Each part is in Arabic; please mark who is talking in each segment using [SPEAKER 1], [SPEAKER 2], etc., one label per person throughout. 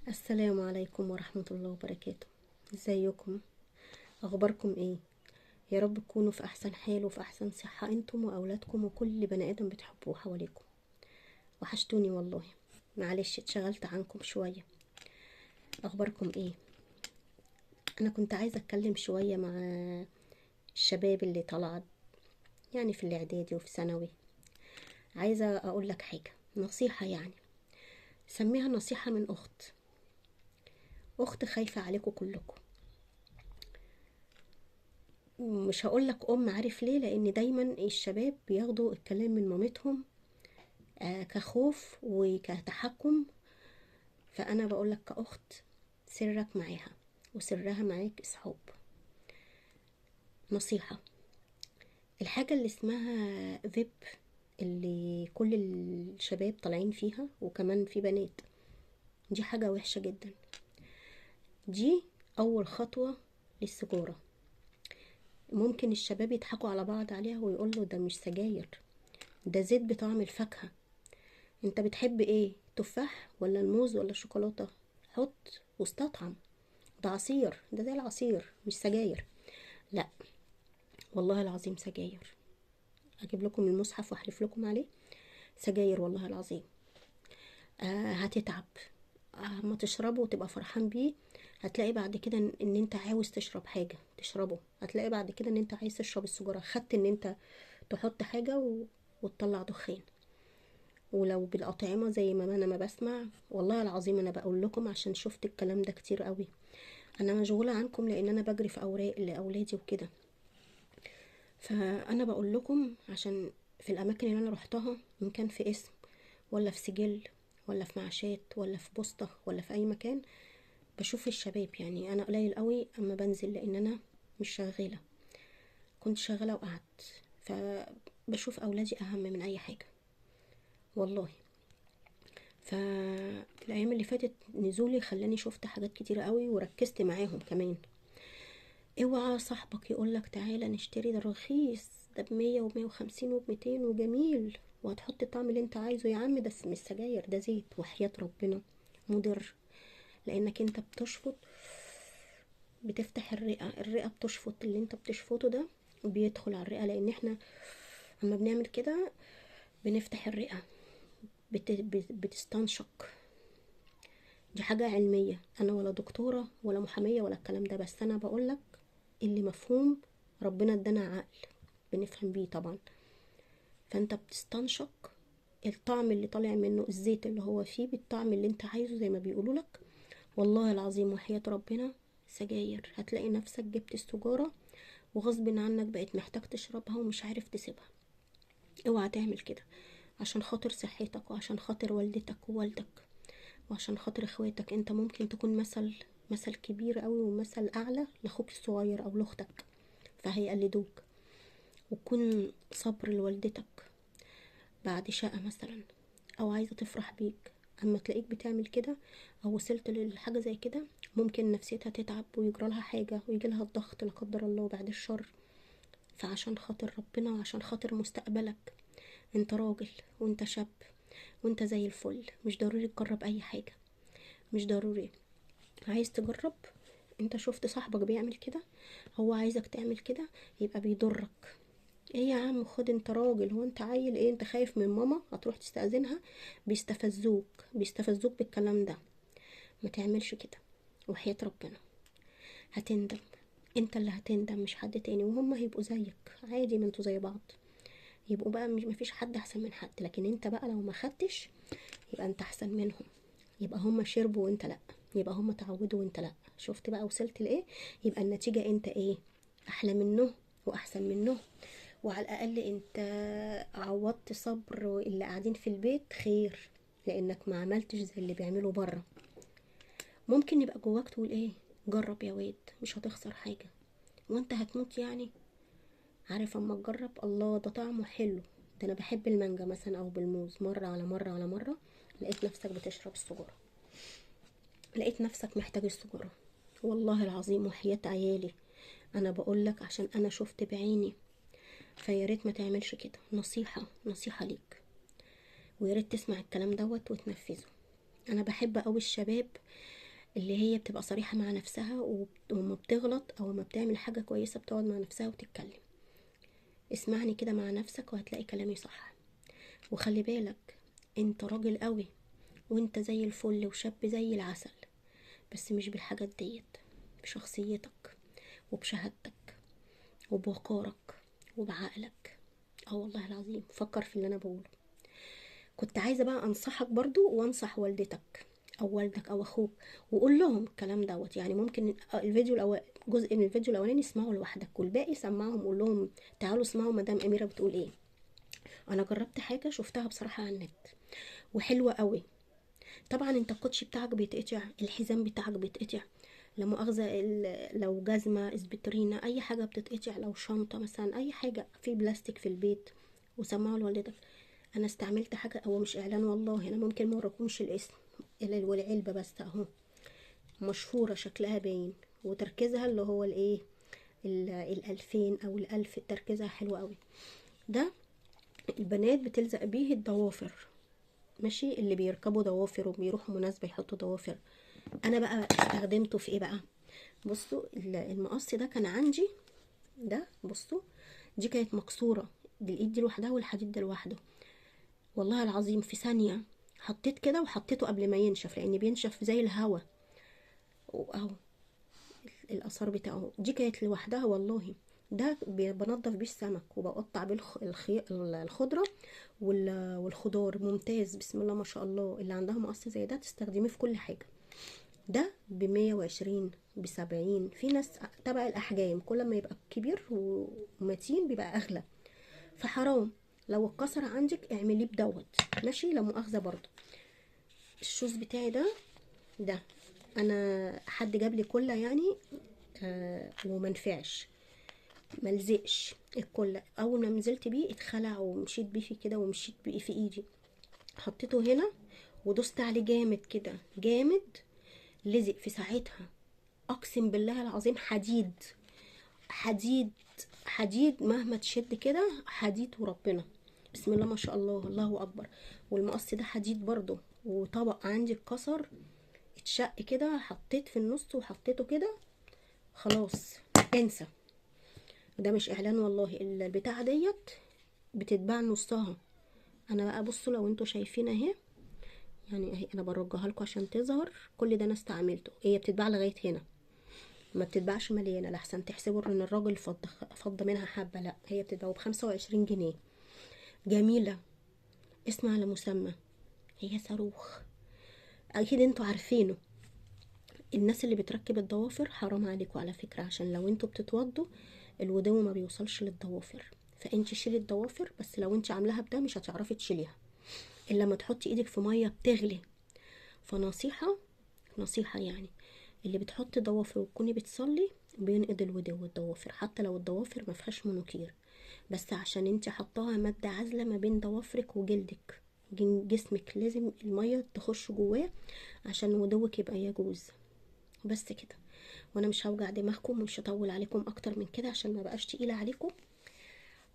[SPEAKER 1] السلام عليكم ورحمة الله وبركاته. ازيكم؟ اخباركم ايه؟ يا رب تكونوا في احسن حال وفي احسن صحة، انتم واولادكم وكل بني ادم بتحبوه حواليكم. وحشتوني والله. معلش اتشغلت عنكم شوية. اخباركم ايه؟ انا كنت عايزة اتكلم شوية مع الشباب اللي طلعت، يعني في الاعدادي وفي ثانوي. عايزة اقول لك حاجة، نصيحة يعني، سميها نصيحة من اخت خايفة عليكم كلكم. مش هقولك عارف ليه؟ لان دايما الشباب بياخدوا الكلام من مامتهم كخوف وكتحكم. فانا بقولك كاخت، سرك معاها وسرها معاك اصحاب. نصيحة، الحاجة اللي اسمها فيب، اللي كل الشباب طالعين فيها وكمان في بنات، دي حاجة وحشة جدا. دي اول خطوة للسجارة. ممكن الشباب يضحكوا على بعض عليها ويقولوا ده مش سجاير، ده زيت بطعم الفاكهة. انت بتحب ايه، تفاح ولا الموز ولا الشوكولاتة؟ حط واستطعم. ده عصير، ده زي العصير مش سجاير. لا، والله العظيم سجاير. اجيب لكم المصحف واحلف لكم عليه، سجاير والله العظيم. هتتعب. ما تشربه وتبقى فرحان بيه، هتلاقي بعد كده ان انت عاوز تشرب حاجة تشربه، هتلاقي بعد كده ان انت عايز تشرب السجارة، خدت ان انت تحط حاجة وتطلع دخان. ولو بالأطعمة زي ما انا ما بسمع، والله العظيم انا بقول لكم عشان شفت الكلام ده كتير قوي. انا مشغولة عنكم لان انا بجري في اوراق لاولادي وكده. فانا بقول لكم عشان في الاماكن اللي انا روحتها، ان كان في اسم ولا في سجل ولا في معاشات ولا في بوسطة ولا في اي مكان، بشوف الشباب. يعني انا قليل قوي اما بنزل لان انا مش شغالة. كنت شغالة وقعدت، فبشوف اولادي اهم من اي حاجة والله. فالايام اللي فاتت نزولي خلاني شفت حاجات كتيرة قوي وركزت معاهم كمان. اوعى صاحبك يقولك تعالى نشتري، ده رخيص، ده ب100 و150 و200 وجميل وهتحط الطعم اللي انت عايزه. يا عم ده مش سجاير، ده زيت وحياة ربنا مضر. لانك انت بتشفط، بتفتح الرئة بتشفط اللي انت بتشفطه ده بيدخل على الرئة. لان احنا اما بنعمل كده بنفتح الرئة، بتستنشق. دي حاجة علمية، انا ولا دكتورة ولا محامية ولا الكلام ده، بس انا بقولك اللي مفهوم. ربنا ادانا عقل بنفهم بيه طبعا. فانت بتستنشق الطعم اللي طالع منه، الزيت اللي هو فيه بالطعم اللي انت عايزه زي ما بيقولوا لك. والله العظيم وحياة ربنا سجاير. هتلاقي نفسك جبت السجارة وغصب عنك بقيت محتاج تشربها ومش عارف تسيبها. اوعى تعمل كده، عشان خاطر صحتك وعشان خاطر والدتك ووالدك وعشان خاطر اخواتك. انت ممكن تكون مثل كبير قوي ومثل اعلى لاخوك الصغير او لاختك، فهيقلدوك. وكون صبر لوالدتك بعد شقة مثلا، او عايزة تفرح بيك، اما تلاقيك بتعمل كده او وصلت لحاجة زي كده، ممكن نفسيتها تتعب ويجرى لها حاجة ويجي لها الضغط لا قدر الله بعد الشر. فعشان خاطر ربنا وعشان خاطر مستقبلك، انت راجل وانت شاب وانت زي الفل، مش ضروري تجرب اي حاجة، مش ضروري. عايز تجرب، انت شفت صاحبك بيعمل كده، هو عايزك تعمل كده، يبقى بيضرك. ايه يا عم خد، انت راجل، هو انت عيل ايه؟ انت خايف من ماما هتروح تستأذنها؟ بيستفزوك بالكلام ده. ما تعملش كده وحياة ربنا هتندم. انت اللي هتندم مش حد تاني، وهم هيبقوا زيك عادي، ما انتوا زي بعض. يبقوا بقى مش مفيش حد احسن من حد، لكن انت بقى لو ما خدتش يبقى انت احسن منهم. يبقى هم شربوا وانت لا، يبقى هم تعودوا وانت لا. شفت بقى وصلت لايه؟ يبقى النتيجة انت ايه؟ احلى منه واحسن منه. وعلى الاقل انت عوضت صبر اللي قاعدين في البيت خير، لانك ما عملتش زي اللي بيعملوا بره. ممكن يبقى جواك تقول ايه؟ جرب يا واد، مش هتخسر حاجة وانت هتموت يعني. عارف اما تجرب، الله ده طعمه حلو. ده انا بحب المانجا مثلا او بالموز، مرة على مرة على مرة لقيت نفسك بتشرب السجارة، لقيت نفسك محتاج السجارة. والله العظيم وحياة عيالي انا بقولك عشان انا شفت بعيني. فياريت ما تعملش كده، نصيحة ليك، وياريت تسمع الكلام دوت وتنفذه. انا بحب قوي الشباب اللي هي بتبقى صريحة مع نفسها، وما بتغلط او ما بتعمل حاجة كويسة بتقعد مع نفسها وتتكلم. اسمعني كده مع نفسك وهتلاقي كلامي صح. وخلي بالك، انت راجل قوي، وانت زي الفل وشاب زي العسل، بس مش بالحاجات ديت، بشخصيتك وبشهادتك وبوقارك وبعقلك. اه والله العظيم فكر في اللي انا بقوله. كنت عايزة بقى انصحك برضو وانصح والدتك او والدك او اخوك، وقول لهم الكلام دوت. يعني ممكن جزء من الفيديو الاولاني اسمعه لوحدك، والباقي سمعهم قول لهم تعالوا اسمعوا مدام اميرة بتقول ايه. انا جربت حاجة شفتها بصراحة على النت وحلوة قوي. طبعا انت الكوتش بتاعك بيتقطع، الحزام بتاعك بيتقطع، لا مؤاخذة لو جزمة اسبترينا اي حاجة بتتقطع، لو شنطة مثلا اي حاجة في بلاستيك في البيت، وسمعوا لوالدتك. انا استعملت حاجة، هو مش اعلان والله، انا ممكن ما اوريكمش الاسم والعلبة بس اهو، مشهورة شكلها باين، وتركيزها اللي هو الايه، ال2000 او ال1000، تركيزها حلو قوي. ده البنات بتلزق بيه الضوافر، ماشي، اللي بيركبوا ضوافر وبيروحوا مناسبة يحطوا ضوافر. انا بقى استخدمته في ايه بقى؟ بصوا المقص ده كان عندي، ده بصوا، دي كانت مكسورة، دي الايد دي لوحدها والحديد ده لوحده. والله العظيم في ثانية حطيت كده، وحطيته قبل ما ينشف لان بينشف زي الهوا، واهو الاثار بتاعه. دي كانت لوحدها والله. ده بنضف بيه السمك وبقطع بيه الخضرة والخضار. ممتاز بسم الله ما شاء الله. اللي عندها مقص زي ده تستخدميه في كل حاجة. ده ب120 ب70. في ناس تبع الأحجام كل ما يبقى كبير ومتين بيبقى أغلى، فحرام لو اتكسر عندك اعمليه بدوت، ماشي، لا مؤاخذة. برضو الشوز بتاعي ده انا حد جاب لي كله يعني، ومنفعش، ملزقش الكل. اول ما نزلت بيه اتخلع، ومشيت بيه في كده، ومشيت بيه في ايدي. حطيته هنا ودوست عليه جامد كده جامد، لزق في ساعتها. اقسم بالله العظيم حديد حديد حديد، مهما تشد كده حديد، وربنا بسم الله ما شاء الله الله اكبر. والمقص ده حديد برضو. وطبق عندي اتكسر اتشق كده، حطيت في النص وحطيته كده، خلاص انسى. ده مش اعلان والله، البتاعه ديت بتتباع نصها. انا بقى بصوا لو انتوا شايفين اهي، يعني اهي انا برجها لكم عشان تظهر. كل ده انا استعملته، هي بتتباع لغايه هنا، ما بتتباعش مليانه لحسن تحسبوا ان الراجل فض منها حبه. لا، هي بتتباع ب25 جنيه. جميله، اسم على مسمى، هي صاروخ. اكيد انتوا عارفينه. الناس اللي بتركب الضوافر حرام عليكم على فكره، عشان لو انتوا بتتوضوا الودو ما بيوصلش للضوافر، فانت شيلي الضوافر. بس لو انت عاملاها بده مش هتعرفي تشيليها الا لما تحطي ايدك في ميه بتغلي. فنصيحه، نصيحه يعني، اللي بتحط ضوافر وتكوني بتصلي بينقض الودو والضوافر، حتى لو الضوافر ما فيهاش منوكير، بس عشان انت حطاها ماده عازله ما بين ضوافرك وجلدك، جسمك لازم الميه تخش جواه عشان ودوك يبقى يجوز. بس كده، وانا مش هوجع دماغكم ومش هطول عليكم اكتر من كده عشان ما بقاش تقيله عليكم.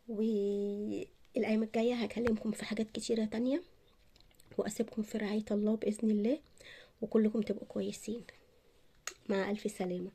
[SPEAKER 1] والايام الجايه هكلمكم في حاجات كتيره تانية، واسيبكم في رعايه الله باذن الله، وكلكم تبقوا كويسين. مع الف سلامه.